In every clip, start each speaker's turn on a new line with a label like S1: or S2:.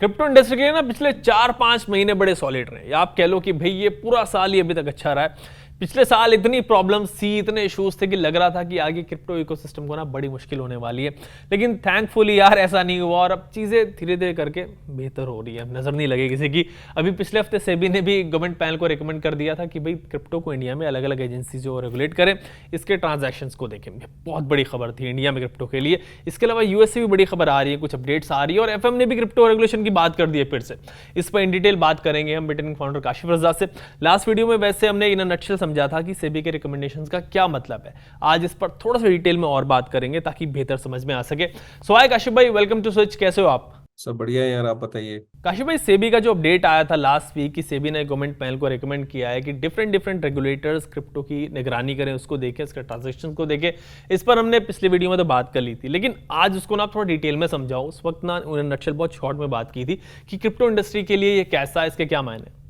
S1: Crypto industry के लिए ना पिछले 4-5 महीने बड़े सॉलिड रहे, या आप कह लो कि भाई ये पूरा साल ही अभी तक अच्छा रहा है। पिछले साल इतनी प्रॉब्लम्स थी, इतने इश्यूज थे कि लग रहा था कि आगे क्रिप्टो इकोसिस्टम को ना बड़ी मुश्किल होने वाली है। लेकिन थैंकफुली यार ऐसा नहीं हुआ और अब चीज़ें धीरे धीरे करके बेहतर हो रही है, नज़र नहीं लगे किसी की। अभी पिछले हफ्ते सेबी ने भी गवर्नमेंट पैनल को रिकमेंड कर दिया था कि भाई क्रिप्टो को इंडिया में अलग अलग एजेंसी जो रेगुलेट करें, इसके ट्रांजैक्शन को देखें। बहुत बड़ी खबर थी इंडिया में क्रिप्टो के लिए। इसके अलावा यूएस से भी बड़ी खबर आ रही है, कुछ अपडेट्स आ रही है और एफएम ने भी क्रिप्टो रेगुलेशन की बात कर दी है फिर से। इस पर इन डिटेल बात करेंगे हम बिटकॉइन फाउंडर काशिफ रजा से। लास्ट वीडियो में वैसे हमने इन नटशेल समझा था कि सेबी के रिकमेंडेशंस का क्या मतलब है। आज इस पर थोड़ा सा डिटेल में और बात करेंगे ताकि बेहतर समझ में आ सके। सो हाय काशिफ भाई, वेलकम टू स्विच, कैसे हो आप?
S2: सब बढ़िया है यार। आप बताइए।
S1: काशिफ भाई, सेबी का जो अपडेट आया था लास्ट वीक कि सेबी ने गवर्नमेंट पैनल को रेकमेंड किया है कि डिफरेंट डिफरेंट रेगुलेटर्स क्रिप्टो की निगरानी करें, उसको देखें, इसके ट्रांजेक्शन को देखें। इस पर हमने पिछले वीडियो में तो बात कर ली थी, लेकिन आज उसको ना आप थोड़ा डिटेल में समझाओ। उस वक्त ना उन्होंने नटशेल बहुत शॉर्ट में बात की थी कि क्रिप्टो इंडस्ट्री के लिए ये कैसा है, इसके क्या मायने।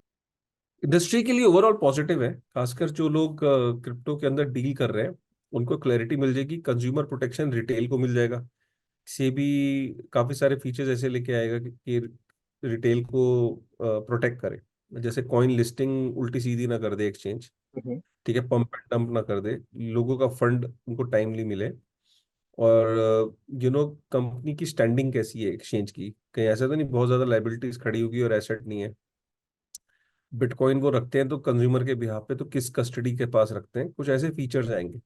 S2: इंडस्ट्री के लिए ओवरऑल पॉजिटिव है। खासकर जो लोग क्रिप्टो के अंदर डील कर रहे हैं उनको क्लैरिटी मिल जाएगी। कंज्यूमर प्रोटेक्शन रिटेल को मिल जाएगा। से भी काफी सारे फीचर्स ऐसे लेके आएगा कि रिटेल को प्रोटेक्ट करे। जैसे कॉइन लिस्टिंग उल्टी सीधी ना कर दे एक्सचेंज।
S1: हम्म।
S2: ठीक है, पंप एंड डंप ना कर दे। लोगों का फंड उनको टाइमली मिले। और कंपनी की स्टैंडिंग कैसी है एक्सचेंज की, कहीं ऐसा तो नहीं बहुत ज्यादा लाइबिलिटीज खड़ी होगी और एसेट नहीं है। बिटकॉइन वो रखते हैं तो कंज्यूमर के बिहाफ पे तो किस कस्टडी के पास रखते हैं, कुछ ऐसे फीचर्स आएंगे।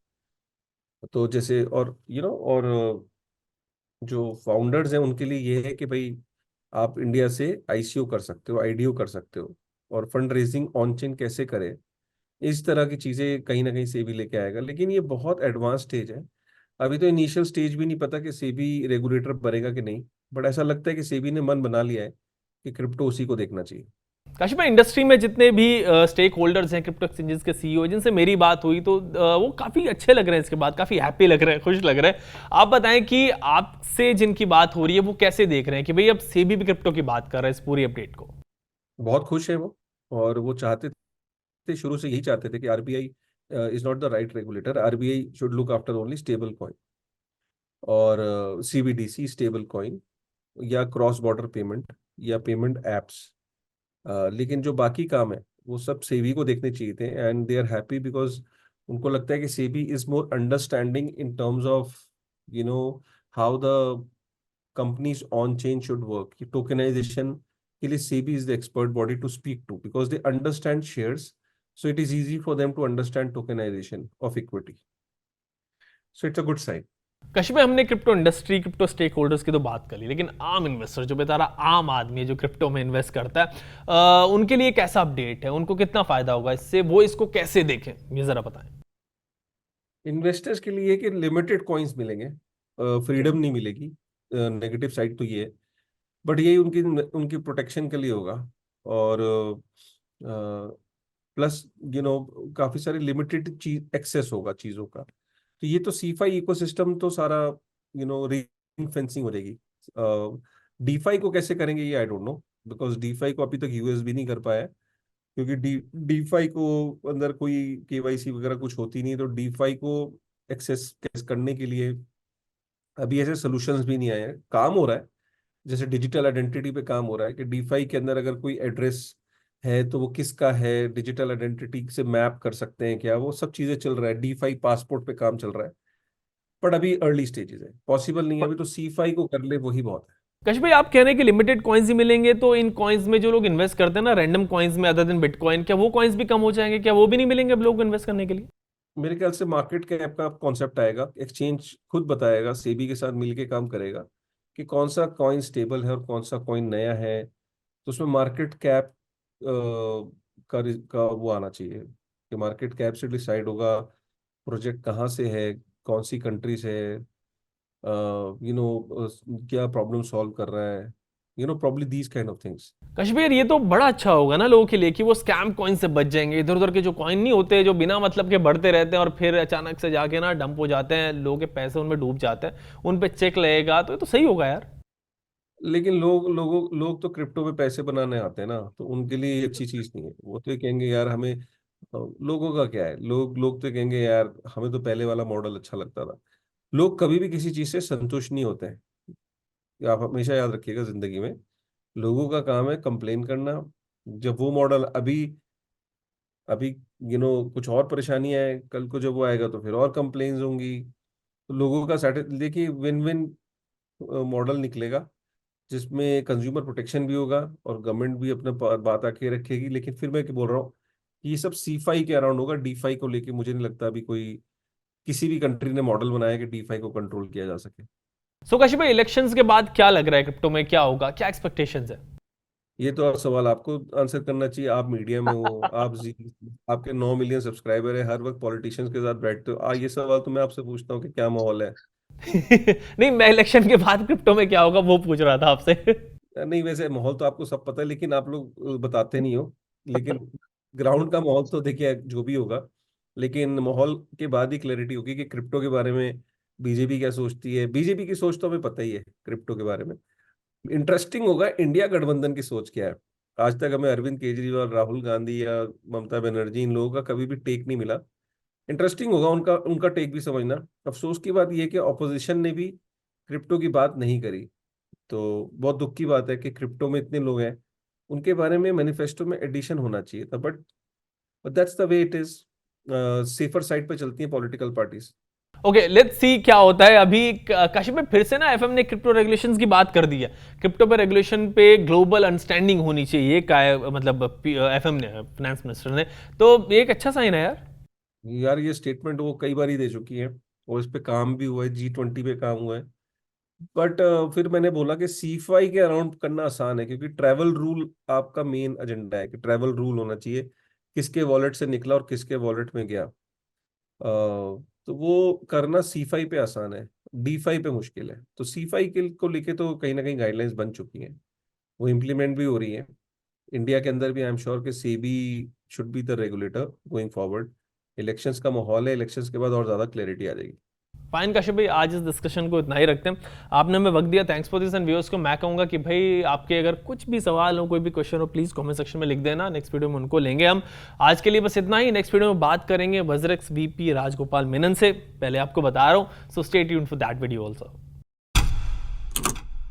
S2: तो जैसे और और जो फाउंडर्स हैं उनके लिए ये है कि भाई आप इंडिया से आईसीओ कर सकते हो, आईडीओ कर सकते हो, और फंड रेजिंग ऑन चेन कैसे करें। इस तरह की चीजें कहीं ना कहीं सेबी लेके आएगा, लेकिन ये बहुत एडवांस स्टेज है। अभी तो इनिशियल स्टेज भी नहीं पता कि सेबी रेगुलेटर बनेगा कि नहीं। बट ऐसा लगता है कि सेबी ने मन बना लिया है कि क्रिप्टो उसी को देखना चाहिए।
S1: काशिफ भाई, इंडस्ट्री में जितने भी स्टेक होल्डर्स हैं, क्रिप्टो एक्सचेंजेस के सीईओ जिनसे मेरी बात हुई तो वो काफ़ी अच्छे लग रहे हैं, इसके बाद काफ़ी हैप्पी लग रहे हैं, खुश लग रहे हैं। आप बताएं कि आपसे जिनकी बात हो रही है वो कैसे देख रहे हैं कि भाई अब सेबी भी क्रिप्टो की बात कर रहा है इस पूरी अपडेट को।
S2: बहुत खुश है वो। और वो चाहते थे, शुरू से यही चाहते थे कि RBI is not the right regulator. RBI should look after only stable coin और सीबीडीसी स्टेबल कॉइन, या क्रॉस बॉर्डर पेमेंट, या पेमेंट एप्स। लेकिन जो बाकी काम है वो सब सेबी को देखने चाहिए थे, and they are happy because उनको लगता है कि SEBI is more understanding in terms of you know how the companies on chain should work. Tokenization के लिए SEBI is the expert body to speak to because they understand shares, so it is easy for them to understand tokenization of equity. So it's a good sign.
S1: Kashif भाई, हमने crypto industry, crypto stake holders की तो बात कर ली, लेकिन आम investor जो बेचारा आम आदमी है जो क्रिप्टो में इन्वेस्ट करता है, उनके लिए कैसा अपडेट है, उनको कितना फायदा होगा इससे, वो इसको कैसे देखें, ये जरा बताएं।
S2: इन्वेस्टर्स के लिए कि लिमिटेड कॉइन्स मिलेंगे, फ्रीडम नहीं मिलेगी। नेगेटिव साइड तो ये है, बट यही उनकी उनकी प्रोटेक्शन के लिए होगा। और प्लस काफी सारी लिमिटेड चीज एक्सेस होगा चीजों का। तो ये तो सीफाई इकोसिस्टम तो सारा रिंग फेंसिंग हो जाएगी। डीफाई को कैसे करेंगे ये I don't know, because DeFi को अभी तक यूएस भी नहीं कर पाया है। क्योंकि डीफाई को अंदर कोई केवाईसी वगैरह कुछ होती नहीं, तो डीफाई को एक्सेस करने के लिए अभी ऐसे सॉल्यूशंस भी नहीं आए हैं। काम हो रहा है, जैसे डिजिटल आइडेंटिटी पे काम हो रहा है कि डीफाई के अंदर अगर कोई एड्रेस है तो वो किसका है, डिजिटल आइडेंटिटी से मैप कर सकते हैं क्या, वो सब चीजें चल रहा है। डीफाई पासपोर्ट पे काम चल रहा है, बट अभी अर्ली स्टेजेस है, पॉसिबल नहीं है अभी। तो सी फाई को कर ले वही बहुत है।
S1: कश भाई, आप कह रहे हैं कि लिमिटेड कॉइन्स ही मिलेंगे, तो इन कॉइन्स में जो लोग इन्वेस्ट करते हैं ना रैंडम कॉइन्स में अदर देन बिटकॉइन, क्या वो कॉइन्स भी कम हो जाएंगे, क्या वो भी नहीं मिलेंगे अब लोग इन्वेस्ट करने के लिए?
S2: मेरे ख्याल से मार्केट कैप का कॉन्सेप्ट आएगा, एक्सचेंज खुद बताएगा, सेबी के साथ मिलके काम करेगा कि कौन सा कॉइन स्टेबल है और कौन सा कॉइन नया है। तो उसमें मार्केट कैप का वो आना चाहिए कि मार्केट कैप से डिसाइड होगा प्रोजेक्ट कहाँ से है, कौन सी कंट्री से है, क्या प्रॉब्लम सॉल्व कर रहा है, probably these kind of things.
S1: Kashmir, ये तो बड़ा अच्छा होगा ना लोगों के लिए कि वो स्कैम कॉइन से बच जाएंगे। इधर उधर के जो कॉइन नहीं होते, जो बिना मतलब के बढ़ते रहते हैं और फिर अचानक से जाके ना डंप हो जाते हैं, लोगों के पैसे उनमें डूब जाते हैं, उन पे चेक लगेगा, तो ये तो सही होगा यार।
S2: लेकिन लोग तो क्रिप्टो में पैसे बनाने आते हैं ना, तो उनके लिए ये अच्छी चीज नहीं है। वो तो ये कहेंगे यार हमें लोगों का क्या है, लोग लोग तो कहेंगे यार हमें तो पहले वाला मॉडल अच्छा लगता था। लोग कभी भी किसी चीज से संतुष्ट नहीं होते हैं। ये आप हमेशा याद रखिएगा जिंदगी में। लोगों का काम है कंप्लेन करना। जब वो मॉडल अभी अभी कुछ और परेशानियां है, कल को जब वो आएगा तो फिर और कंप्लेन्स होंगी। तो लोगों का देखिए विन विन मॉडल निकलेगा, जिसमें कंज्यूमर प्रोटेक्शन भी होगा और गवर्नमेंट भी अपना बात आके रखेगी। लेकिन फिर मैं क्या बोल रहा हूँ, कि ये सब C5 के अराउंड होगा। D5 को लेके मुझे नहीं लगता अभी कोई किसी भी कंट्री ने मॉडल बनाया कि D5 को कंट्रोल किया जा सके।
S1: सो काशिफ भाई, इलेक्शंस के बाद क्या लग रहा है क्रिप्टो में क्या होगा, क्या एक्सपेक्टेशंस है?
S2: ये तो आप सवाल आपको आंसर करना चाहिए, आप मीडिया में हो, आपके 9 मिलियन सब्सक्राइबर है, हर वक्त पॉलिटिशियंस के साथ बैठते हो। ये सवाल तो मैं आपसे पूछता हूँ कि क्या माहौल है।
S1: नहीं, मैं इलेक्शन के बाद क्रिप्टो में क्या होगा वो पूछ रहा था आपसे।
S2: नहीं, वैसे माहौल तो आपको सब पता है, लेकिन आप लोग बताते नहीं हो। लेकिन ग्राउंड का माहौल तो देखिए जो भी होगा, लेकिन माहौल के बाद ही क्लैरिटी होगी कि क्रिप्टो के बारे में बीजेपी क्या सोचती है। बीजेपी की सोच तो हमें पता ही है क्रिप्टो के बारे में। इंटरेस्टिंग होगा इंडिया गठबंधन की सोच क्या है। आज तक हमें अरविंद केजरीवाल, राहुल गांधी या ममता बनर्जी, इन लोगों का कभी भी टेक नहीं मिला। इंटरेस्टिंग होगा उनका उनका टेक भी समझना। अफसोस की बात यह है कि ऑपोजिशन ने भी क्रिप्टो की बात नहीं करी। तो बहुत दुख की बात है कि क्रिप्टो में इतने लोग हैं, उनके बारे में मैनिफेस्टो में एडिशन होना चाहिए था, but that's the way it is. Safer side पे चलती हैं political parties.
S1: Okay, let's see क्या होता है। अभी काशिफ में फिर से ना एफएम ने क्रिप्टो रेगुलेशंस की बात कर दी है। क्रिप्टो पे रेगुलेशन पे ग्लोबल अंडरस्टैंडिंग होनी चाहिए, का मतलब एफएम ने, फाइनेंस मिनिस्टर ने। तो ये एक अच्छा साइन है यार।
S2: यार ये स्टेटमेंट वो कई बार ही दे चुकी है, और इस पे काम भी हुआ है, G20 पे काम हुआ है। बट फिर मैंने बोला कि C5 के अराउंड करना आसान है, क्योंकि ट्रैवल रूल आपका मेन एजेंडा है कि ट्रैवल रूल होना चाहिए, किसके वॉलेट से निकला और किसके वॉलेट में गया। तो वो करना C5 पे आसान है, D5 पे मुश्किल है। तो C5 के को लेके तो कहीं ना कहीं गाइडलाइंस बन चुकी हैं, वो इम्प्लीमेंट भी हो रही है। इंडिया के अंदर भी आई एम श्योर कि SEBI should be the regulator going forward. Elections का माहौल है, इलेक्शंस के बाद और ज्यादा क्लैरिटी आ जाएगी।
S1: फाइन काशिफ भाई, आज इस डिस्कशन को इतना ही रखते हैं। आपने हमें वक्त दिया, thanks for this. And viewers को मैं कहूंगा कि भाई आपके अगर कुछ भी सवाल हो, कोई भी क्वेश्चन हो, प्लीज कमेंट सेक्शन में लिख देना। नेक्स्ट वीडियो में उनको लेंगे हम। आज के लिए बस इतना ही। नेक्स्ट वीडियो में बात करेंगे वज्रेक्स VP राजगोपाल मेनन से। पहले आपको बता रहा हूँ, so stay tuned for that video also.